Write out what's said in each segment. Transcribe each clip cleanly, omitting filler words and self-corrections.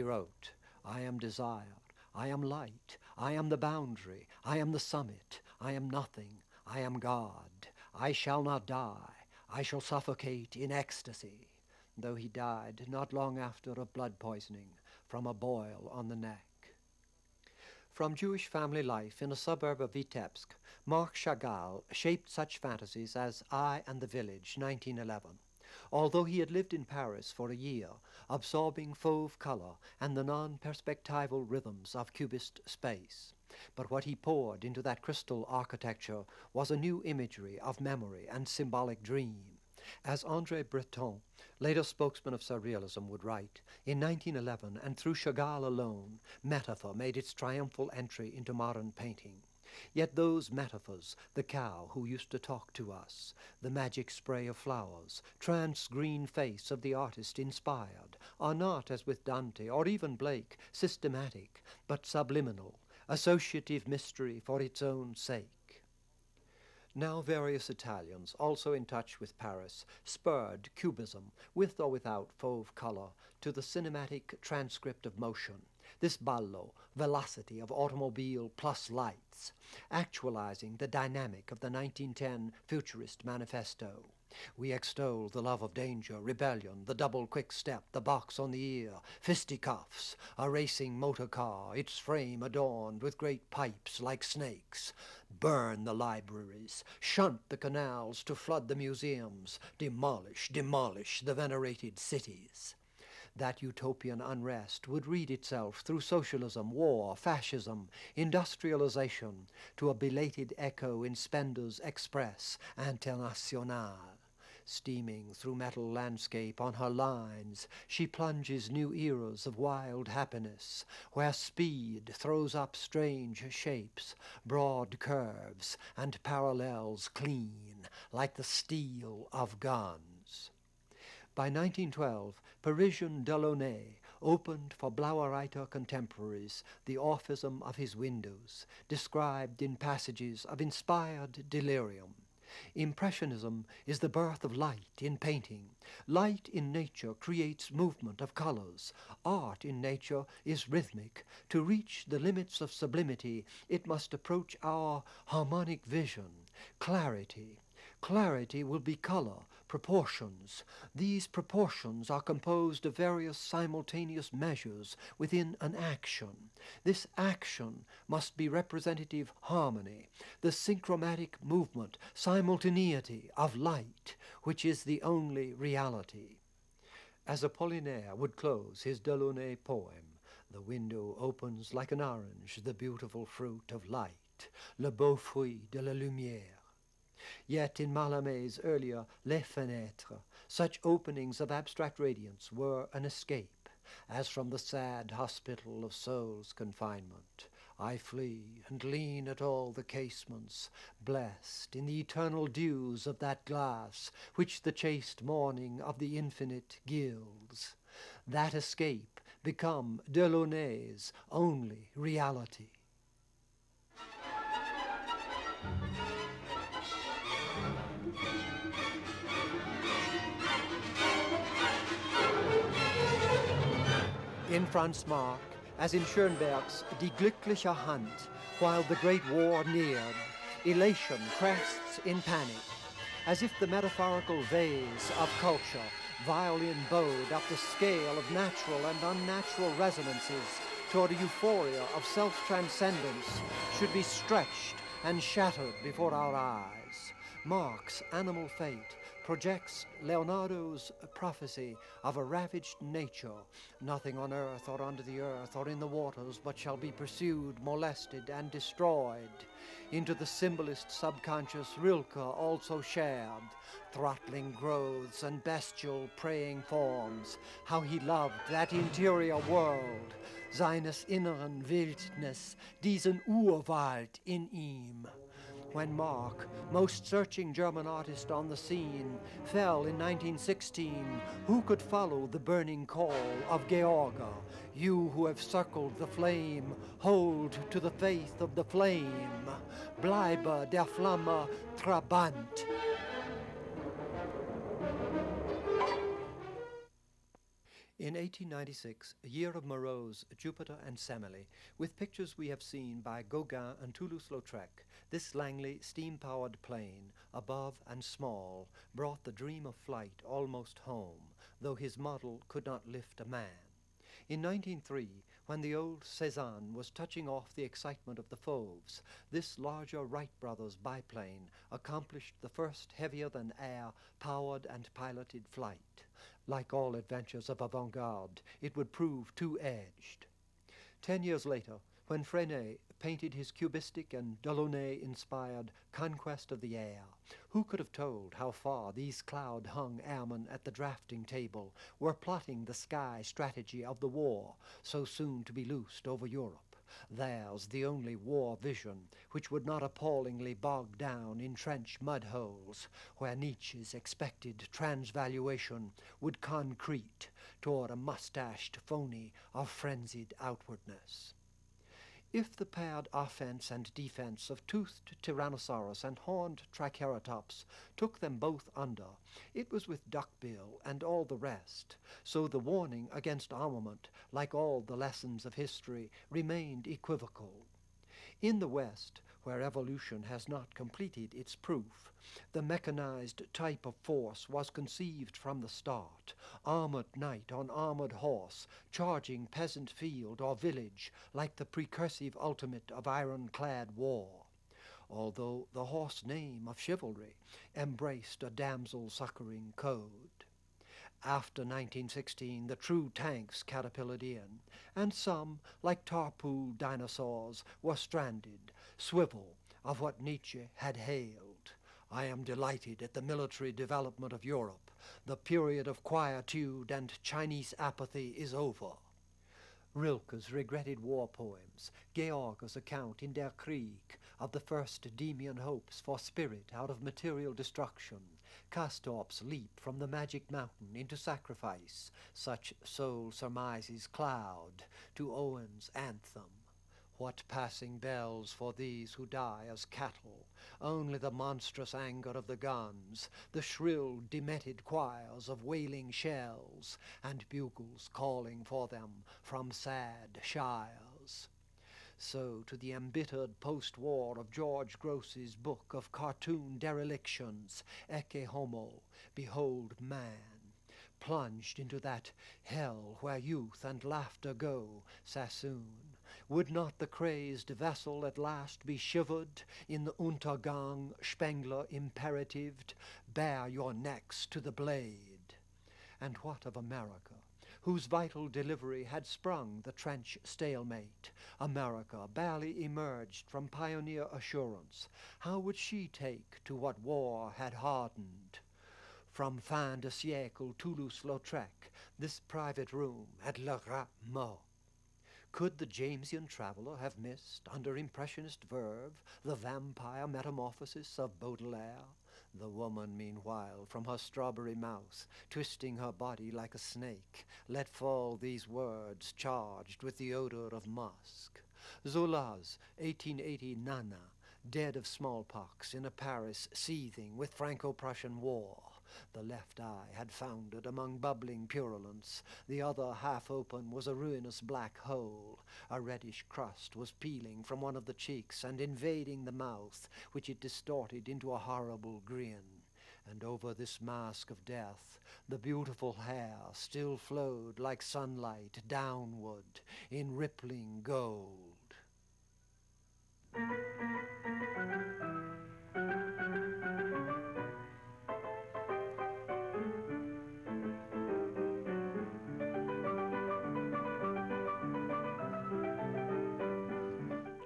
He wrote, I am desire, I am light, I am the boundary, I am the summit, I am nothing, I am God, I shall not die, I shall suffocate in ecstasy, though he died not long after of blood poisoning from a boil on the neck. From Jewish family life in a suburb of Vitebsk, Marc Chagall shaped such fantasies as I and the Village, 1911. Although he had lived in Paris for a year, absorbing fauve color and the non-perspectival rhythms of Cubist space. But what he poured into that crystal architecture was a new imagery of memory and symbolic dream. As André Breton, later spokesman of surrealism, would write, in 1911 and through Chagall alone, metaphor made its triumphal entry into modern painting. Yet those metaphors, the cow who used to talk to us, the magic spray of flowers, trance-green face of the artist inspired, are not, as with Dante or even Blake, systematic, but subliminal, associative mystery for its own sake. Now various Italians, also in touch with Paris, spurred Cubism, with or without fauve color, to the cinematic transcript of motion, this ballo, velocity of automobile plus lights, actualizing the dynamic of the 1910 Futurist Manifesto. We extol the love of danger, rebellion, the double quick step, the box on the ear, fisticuffs, a racing motor car, its frame adorned with great pipes like snakes. Burn the libraries, shunt the canals to flood the museums, demolish the venerated cities. That utopian unrest would read itself through socialism, war, fascism, industrialization, to a belated echo in Spender's Express Internationale. Steaming through metal landscape on her lines, she plunges new eras of wild happiness, where speed throws up strange shapes, broad curves, and parallels clean, like the steel of guns. By 1912, Parisian Delaunay opened for Blauer contemporaries the orphism of his windows, described in passages of inspired delirium. Impressionism is the birth of light in painting. Light in nature creates movement of colors. Art in nature is rhythmic. To reach the limits of sublimity, it must approach our harmonic vision, clarity. Clarity will be color, proportions. These proportions are composed of various simultaneous measures within an action. This action must be representative harmony, the synchromatic movement, simultaneity of light, which is the only reality. As Apollinaire would close his Delaunay poem, the window opens like an orange, the beautiful fruit of light, le beau fruit de la lumière. Yet in Mallarmé's earlier Les Fenêtres, such openings of abstract radiance were an escape, as from the sad hospital of soul's confinement. I flee and lean at all the casements, blessed in the eternal dews of that glass which the chaste morning of the infinite gilds. That escape become Delaunay's only reality. In Franz Marc, as in Schönberg's Die glückliche Hand, while the Great War neared, elation crests in panic, as if the metaphorical vase of culture, violin bowed up the scale of natural and unnatural resonances toward a euphoria of self-transcendence, should be stretched and shattered before our eyes. Marc's Animal Fate projects Leonardo's prophecy of a ravaged nature, nothing on earth or under the earth or in the waters but shall be pursued, molested, and destroyed, into the symbolist subconscious Rilke also shared, throttling growths and bestial preying forms, how he loved that interior world, seines inneren Wildnis, diesen Urwald in ihm. When Marc, most searching German artist on the scene, fell in 1916, who could follow the burning call of Georga? You who have circled the flame, hold to the faith of the flame. Bleibe der Flamme trabant. In 1896, a year of Moreau's Jupiter and Semele, with pictures we have seen by Gauguin and Toulouse-Lautrec, this Langley steam-powered plane, above and small, brought the dream of flight almost home, though his model could not lift a man. In 1903, when the old Cézanne was touching off the excitement of the Fauves, this larger Wright brothers biplane accomplished the first heavier-than-air powered and piloted flight. Like all adventures of avant-garde, it would prove two-edged. 10 years later, when Freinet painted his cubistic and Delaunay-inspired Conquest of the Air, who could have told how far these cloud-hung airmen at the drafting table were plotting the sky strategy of the war so soon to be loosed over Europe? Theirs the only war vision which would not appallingly bog down in trench mud holes where Nietzsche's expected transvaluation would concrete toward a mustached phony of frenzied outwardness. If the paired offense and defense of toothed Tyrannosaurus and horned Triceratops took them both under, it was with duckbill and all the rest, so the warning against armament, like all the lessons of history, remained equivocal. In the West, where evolution has not completed its proof, the mechanized type of force was conceived from the start, armored knight on armored horse, charging peasant field or village like the precursive ultimate of ironclad war, although the hoarse name of chivalry embraced a damsel-succoring code. After 1916, the true tanks caterpillared in, and some, like tarpool dinosaurs, were stranded, swivel of what Nietzsche had hailed. I am delighted at the military development of Europe. The period of quietude and Chinese apathy is over. Rilke's regretted war poems, George's account in Der Krieg of the first Endymion hopes for spirit out of material destruction, Castorp's leap from the magic mountain into sacrifice, such soul surmises cloud, to Owen's anthem. What passing bells for these who die as cattle, only the monstrous anger of the guns, the shrill demented choirs of wailing shells, and bugles calling for them from sad shires. So to the embittered post-war of George Groce's book of cartoon derelictions, Ecce Homo, behold man, plunged into that hell where youth and laughter go, Sassoon, would not the crazed vessel at last be shivered in the Untergang Spengler imperatived, bare your necks to the blade? And what of America, whose vital delivery had sprung the trench stalemate? America, barely emerged from pioneer assurance, how would she take to what war had hardened? From fin de siècle Toulouse-Lautrec, this private room at Le Rat Mort. Could the Jamesian traveller have missed, under impressionist verve, the vampire metamorphosis of Baudelaire? The woman, meanwhile, from her strawberry mouth, twisting her body like a snake, let fall these words charged with the odor of musk. Zola's 1880 Nana, dead of smallpox in a Paris seething with Franco-Prussian war. The left eye had foundered among bubbling purulence. The other, half open, was a ruinous black hole. A reddish crust was peeling from one of the cheeks and invading the mouth, which it distorted into a horrible grin. And over this mask of death, the beautiful hair still flowed like sunlight downward in rippling gold.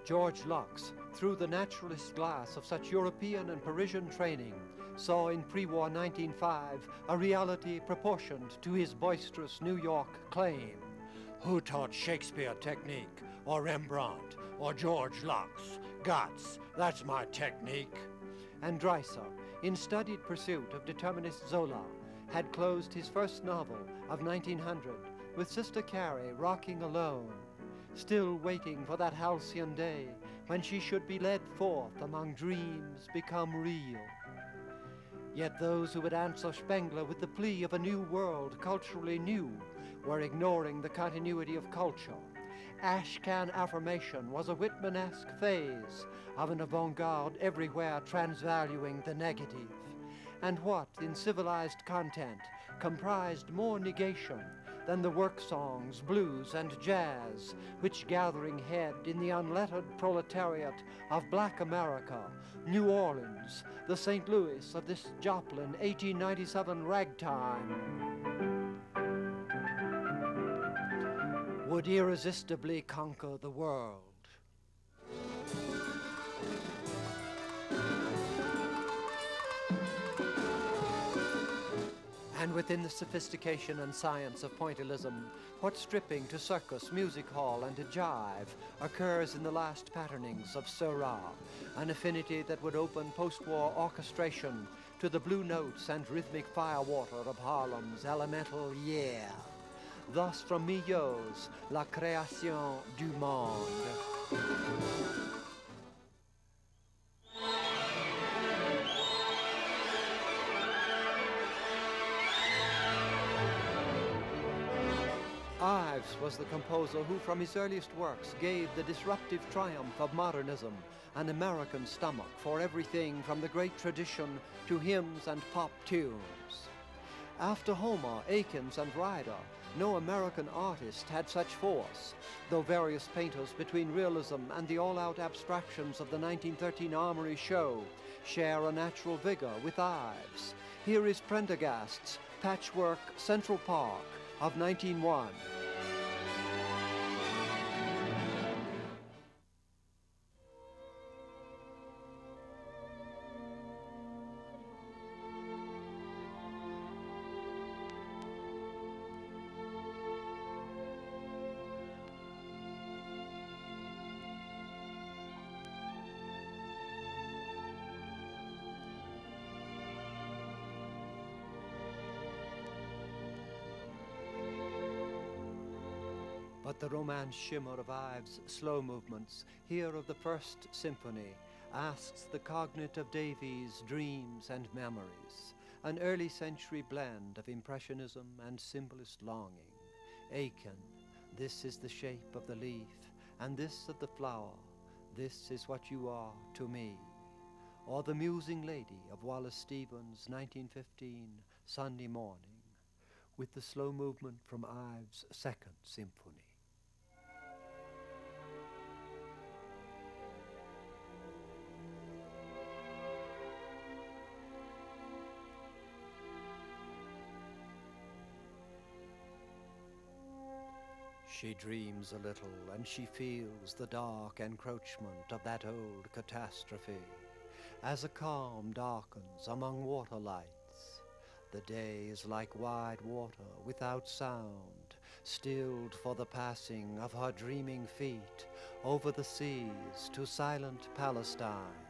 George Locke, through the naturalist glass of such European and Parisian training, saw in pre-war 1905 a reality proportioned to his boisterous New York claim. Who taught Shakespeare technique, or Rembrandt, or George Locke's? Guts, that's my technique. And Dreiser, in studied pursuit of determinist Zola, had closed his first novel of 1900 with Sister Carrie rocking alone, still waiting for that halcyon day when she should be led forth among dreams become real. Yet those who would answer Spengler with the plea of a new world, culturally new, were ignoring the continuity of culture. Ashcan affirmation was a Whitman-esque phase of an avant-garde everywhere transvaluing the negative. And what, in civilized content, comprised more negation than the work songs, blues, and jazz, which gathering head in the unlettered proletariat of Black America, New Orleans, the St. Louis of this Joplin 1897 ragtime, would irresistibly conquer the world. And within the sophistication and science of pointillism, what stripping to circus, music hall, and to jive occurs in the last patternings of Seurat, an affinity that would open post-war orchestration to the blue notes and rhythmic firewater of Harlem's elemental yeah. Thus from Millot's La Création du Monde. Ives was the composer who from his earliest works gave the disruptive triumph of modernism an American stomach for everything from the great tradition to hymns and pop tunes. After Homer, Akins, and Ryder, no American artist had such force, though various painters between realism and the all-out abstractions of the 1913 Armory show share a natural vigor with Ives. Here is Prendergast's patchwork Central Park of 1901. But the romance shimmer of Ives' slow movements, here of the First Symphony, asks the cognate of Davies' dreams and memories, an early century blend of impressionism and symbolist longing. Aiken, this is the shape of the leaf, and this of the flower, this is what you are to me. Or the musing lady of Wallace Stevens' 1915 Sunday Morning, with the slow movement from Ives' Second Symphony. She dreams a little, and she feels the dark encroachment of that old catastrophe. As a calm darkens among water lights, the day is like wide water without sound, stilled for the passing of her dreaming feet over the seas to silent Palestine.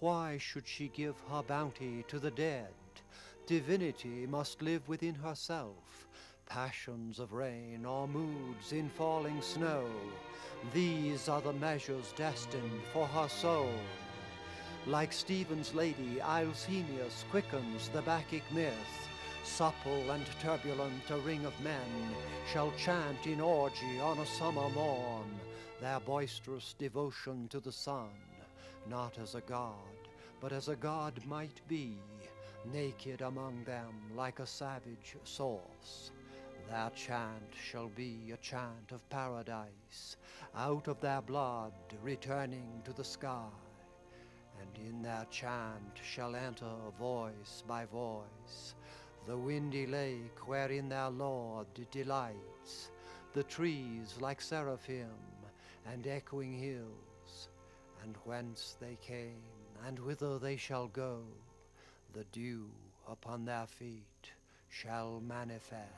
Why should she give her bounty to the dead? Divinity must live within herself. Passions of rain or moods in falling snow, these are the measures destined for her soul. Like Stephen's lady, Alcenius quickens the Bacchic myth. Supple and turbulent a ring of men shall chant in orgy on a summer morn their boisterous devotion to the sun, not as a god, but as a god might be, naked among them like a savage source. Their chant shall be a chant of paradise, out of their blood returning to the sky. And in their chant shall enter voice by voice the windy lake wherein their Lord delights, the trees like seraphim and echoing hills, and whence they came and whither they shall go, the dew upon their feet shall manifest.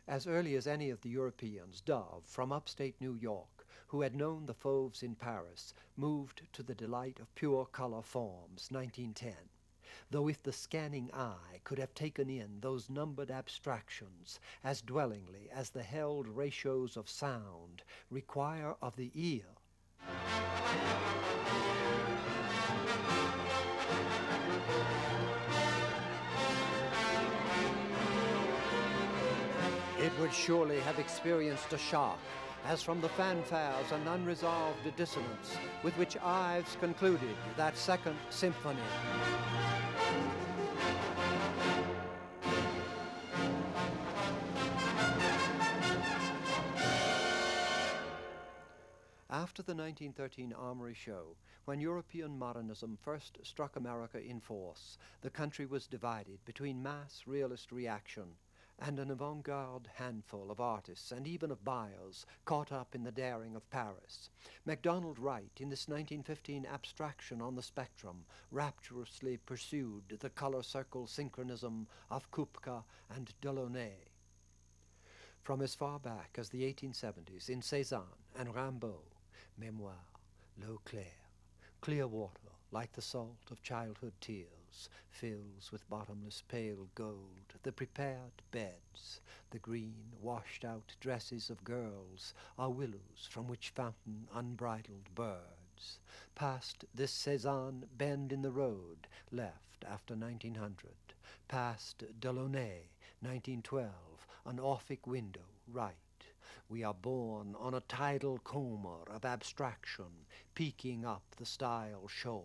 As early as any of the Europeans, Dove, from upstate New York, who had known the Fauves in Paris, moved to the delight of pure color forms, 1910. though if the scanning eye could have taken in those numbered abstractions as dwellingly as the held ratios of sound require of the ear, it would surely have experienced a shock, as from the fanfares and unresolved dissonance with which Ives concluded that second symphony. After the 1913 Armory Show, when European modernism first struck America in force, the country was divided between mass realist reaction and an avant-garde handful of artists and even of buyers caught up in the daring of Paris. MacDonald Wright, in this 1915 abstraction on the spectrum, rapturously pursued the color circle synchronism of Kupka and Delaunay. From as far back as the 1870s in Cézanne and Rimbaud, Mémoire, L'eau claire, clear water, like the salt of childhood tears, fills with bottomless pale gold the prepared beds. The green, washed-out dresses of girls are willows from which fountain unbridled birds. Past this Cézanne bend in the road, left after 1900. Past Delaunay, 1912, an Orphic window, right. We are borne on a tidal comber of abstraction, peaking up the stile shore.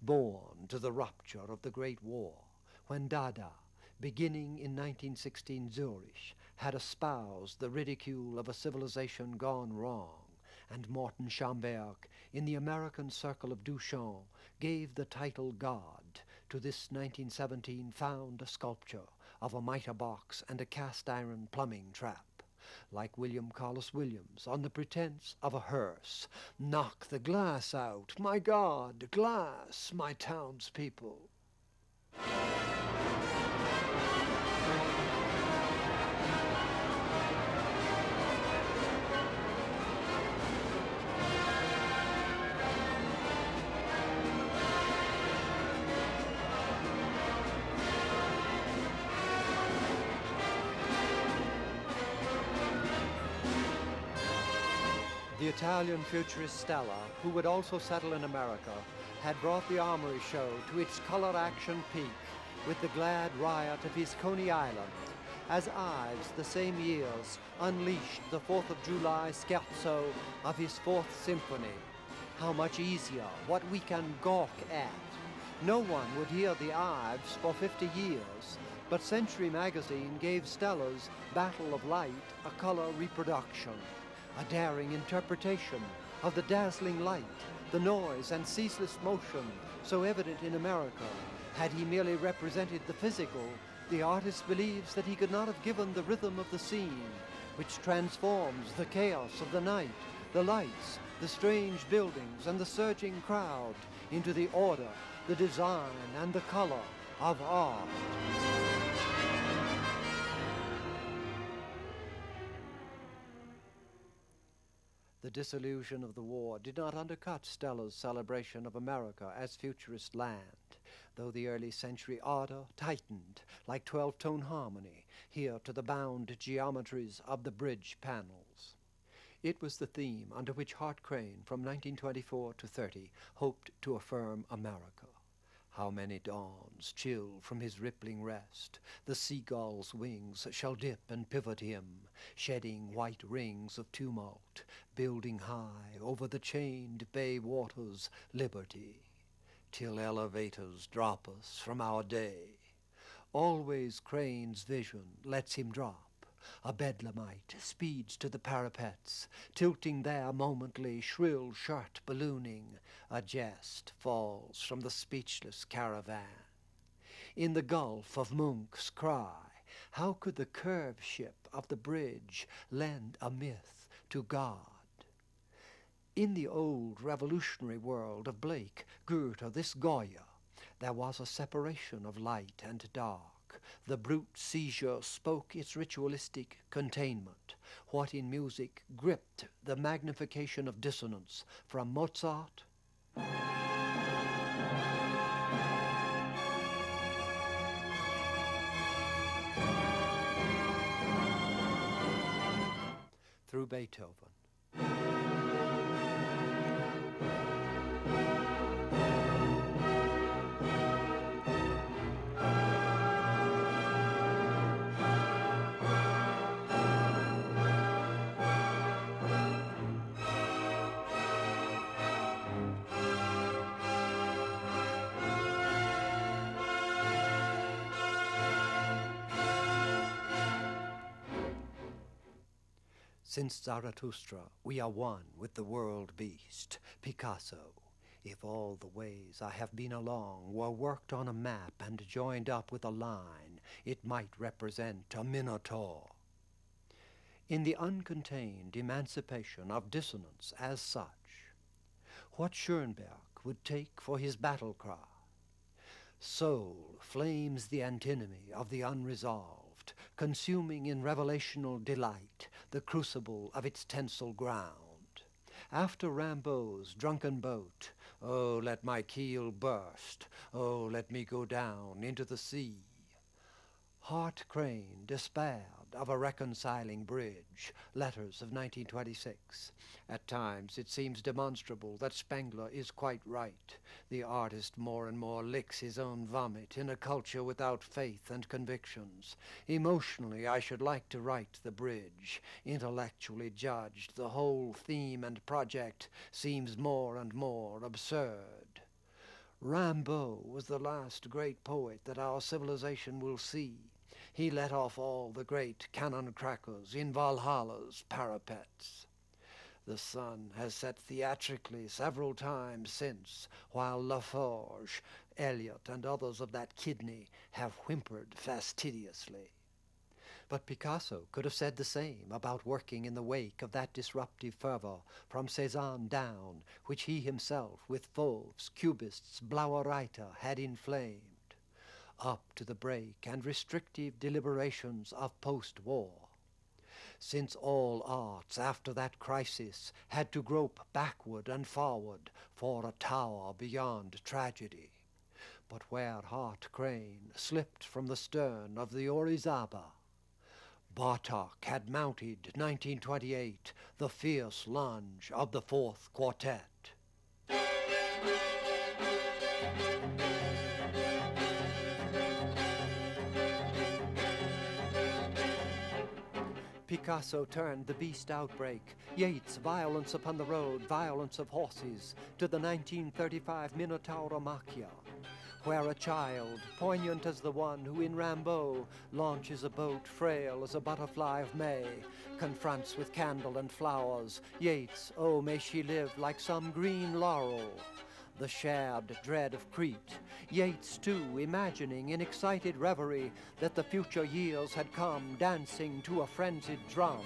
Born to the rupture of the Great War, when Dada, beginning in 1916 Zurich, had espoused the ridicule of a civilization gone wrong, and Morton Schomburg, in the American circle of Duchamp, gave the title God to this 1917 found sculpture of a mitre box and a cast-iron plumbing trap. Like William Carlos Williams, on the pretense of a hearse. Knock the glass out, my God, glass, my townspeople. The Italian futurist Stella, who would also settle in America, had brought the Armory Show to its color action peak with the glad riot of his Coney Island, as Ives, the same years, unleashed the 4th of July scherzo of his 4th Symphony. How much easier, what we can gawk at. No one would hear the Ives for 50 years, but Century magazine gave Stella's Battle of Light a color reproduction. A daring interpretation of the dazzling light, the noise and ceaseless motion so evident in America. Had he merely represented the physical, the artist believes that he could not have given the rhythm of the scene, which transforms the chaos of the night, the lights, the strange buildings, and the surging crowd into the order, the design, and the color of art. The disillusion of the war did not undercut Stella's celebration of America as futurist land, though the early century ardor tightened like 12-tone harmony here to the bound geometries of the bridge panels. It was the theme under which Hart Crane from 1924 to 30 hoped to affirm America. How many dawns chill from his rippling rest, the seagull's wings shall dip and pivot him, shedding white rings of tumult, building high over the chained bay waters liberty, till elevators drop us from our day. Always Crane's vision lets him drop. A bedlamite speeds to the parapets, tilting there momently, shrill shirt ballooning. A jest falls from the speechless caravan. In the gulf of Munch's cry, how could the curved ship of the bridge lend a myth to God? In the old revolutionary world of Blake, Goethe, this Goya, there was a separation of light and dark. The brute seizure spoke its ritualistic containment. What in music gripped the magnification of dissonance from Mozart through Beethoven. Since Zarathustra, we are one with the world beast, Picasso. If all the ways I have been along were worked on a map and joined up with a line, it might represent a minotaur. In the uncontained emancipation of dissonance as such, what Schoenberg would take for his battle cry. Soul flames the antinomy of the unresolved, consuming in revelational delight the crucible of its tensile ground. After Rimbaud's drunken boat, oh, let my keel burst, oh, let me go down into the sea. Hart Crane despaired of a reconciling bridge, letters of 1926. At times it seems demonstrable that Spengler is quite right. The artist more and more licks his own vomit in a culture without faith and convictions. Emotionally, I should like to write the bridge. Intellectually judged, the whole theme and project seems more and more absurd. Rimbaud was the last great poet that our civilization will see. He let off all the great cannon crackers in Valhalla's parapets. The sun has set theatrically several times since, while Laforge, Eliot, and others of that kidney have whimpered fastidiously. But Picasso could have said the same about working in the wake of that disruptive fervor from Cézanne down, which he himself, with Fauve's, Cubists, Blauer Reiter, had inflamed, up to the break and restrictive deliberations of post-war. Since all arts after that crisis had to grope backward and forward for a tower beyond tragedy. But where Hart Crane slipped from the stern of the Orizaba, Bartók had mounted 1928 the fierce lunge of the Fourth Quartet. Picasso turned the beast outbreak, Yeats' violence upon the road, violence of horses, to the 1935 Minotauromachia, where a child, poignant as the one who in Rimbaud launches a boat frail as a butterfly of May, confronts with candle and flowers Yeats, oh, may she live like some green laurel. The shared dread of Crete, Yeats too imagining in excited reverie that the future years had come dancing to a frenzied drum.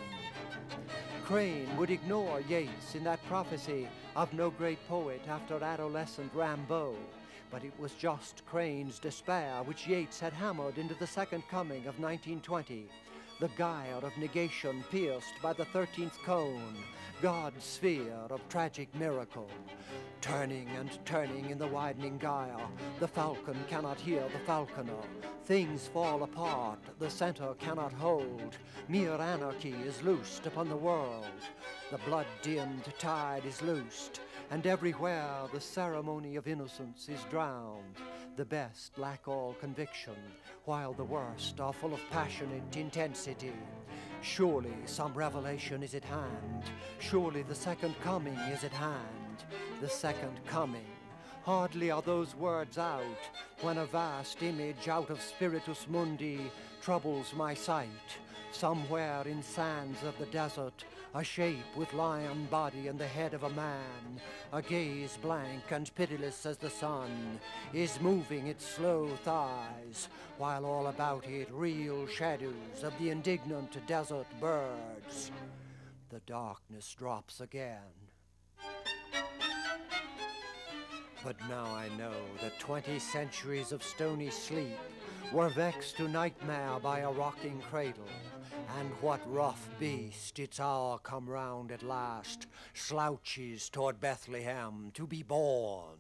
Crane would ignore Yeats in that prophecy of no great poet after adolescent Rimbaud, but it was just Crane's despair which Yeats had hammered into the second coming of 1920, the gyre of negation pierced by the 13th cone, God's sphere of tragic miracle. Turning and turning in the widening gyre, the falcon cannot hear the falconer. Things fall apart, the center cannot hold. Mere anarchy is loosed upon the world. The blood-dimmed tide is loosed, and everywhere the ceremony of innocence is drowned. The best lack all conviction, while the worst are full of passionate intensity. Surely some revelation is at hand. Surely the second coming is at hand. The second coming. Hardly are those words out when a vast image out of Spiritus Mundi troubles my sight. Somewhere in sands of the desert, a shape with lion body and the head of a man, a gaze blank and pitiless as the sun, is moving its slow thighs, while all about it reel shadows of the indignant desert birds. The darkness drops again. But now I know that 20 centuries of stony sleep were vexed to nightmare by a rocking cradle, and what rough beast, its hour come round at last, slouches toward Bethlehem to be born.